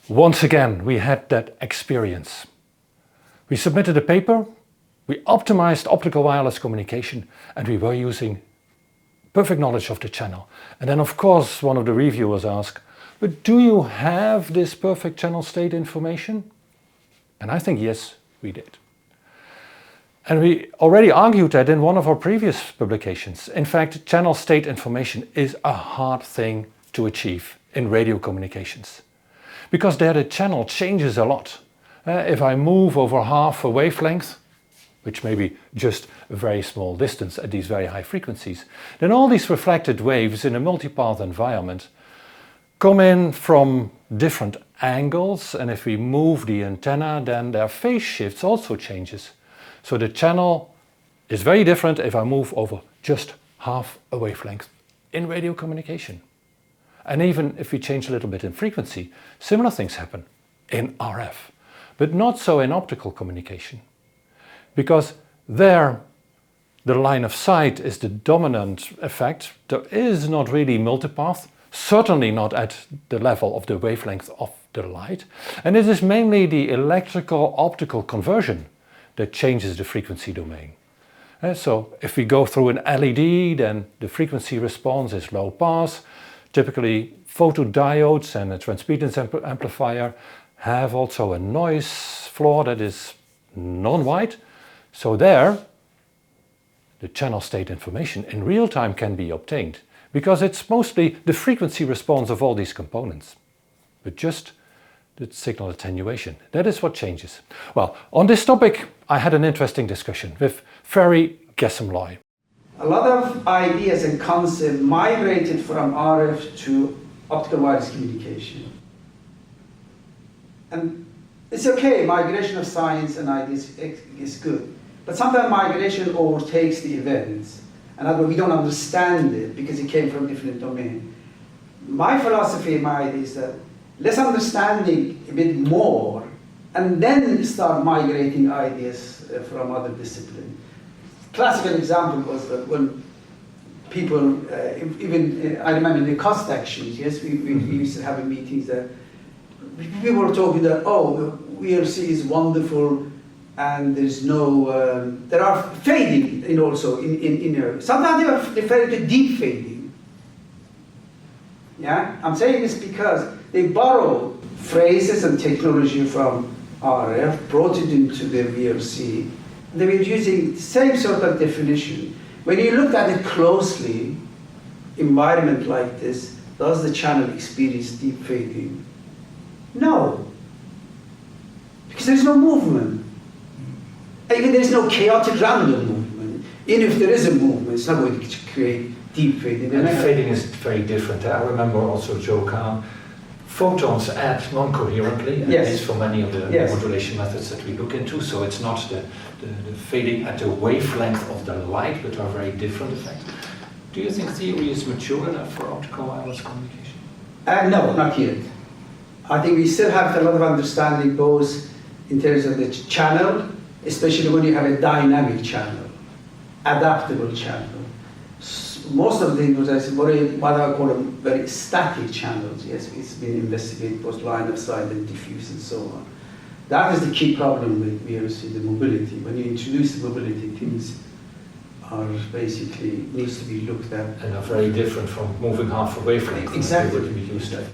Once again, we had that experience. We submitted a paper, we optimized optical wireless communication, and we were using perfect knowledge of the channel. And then of course one of the reviewers asked, but do you have this perfect channel state information? And I think yes, we did. And we already argued that in one of our previous publications. In fact, channel state information is a hard thing to achieve in radio communications, because there the channel changes a lot. If I move over half a wavelength, which may be just a very small distance at these very high frequencies, then all these reflected waves in a multipath environment come in from different angles, and if we move the antenna, then their phase shifts also changes. So the channel is very different if I move over just half a wavelength in radio communication. And even if we change a little bit in frequency, similar things happen in RF, but not so in optical communication. Because there, the line of sight is the dominant effect. There is not really multipath, certainly not at the level of the wavelength of the light. And it is mainly the electrical-optical conversion that changes the frequency domain. So if we go through an LED, then the frequency response is low pass. Typically photodiodes and a transmittance amplifier have also a noise floor that is non-white. So there, the channel state information in real time can be obtained, because it's mostly the frequency response of all these components, but just the signal attenuation. That is what changes. Well, on this topic, I had an interesting discussion with Fary Ghassemlooy. A lot of ideas and concepts migrated from RF to optical wireless communication. And it's okay, migration of science and ideas is good. But sometimes migration overtakes the events. And otherwise we don't understand it because it came from a different domain. My philosophy, my idea is that let's understanding a bit more and then start migrating ideas from other disciplines. Classical example was that when people, I remember in the cost actions, yes, we used to have meetings that people were talking that, oh, VLC is wonderful and there's no, there are fading in also in sometimes they are referring to deep fading. Yeah, I'm saying this because they borrow phrases and technology from RF, brought it into the VLC. They were using the same sort of definition. When you look at it closely, environment like this, does the channel experience deep fading? No, because there's no movement. Even there is no chaotic random movement. Even if there is a movement, it's not going to create deep fading. And fading is very different. I remember also Joe Kahn, photons add non-coherently, and yes. It's for many of the modulation methods that we look into. So it's not the fading at the wavelength of the light, but are very different effects. Do you think theory is mature enough for optical wireless communication? No, not yet. I think we still have a lot of understanding both in terms of the channel, especially when you have a dynamic channel, adaptable channel. Most of the things what I call them very static channels. Yes, it's been investigated both line of sight and diffuse and so on. That is the key problem with VLC, the mobility. When you introduce the mobility, things are basically needs to be looked at. And are very different from moving half a wavelength. Exactly. What we used to.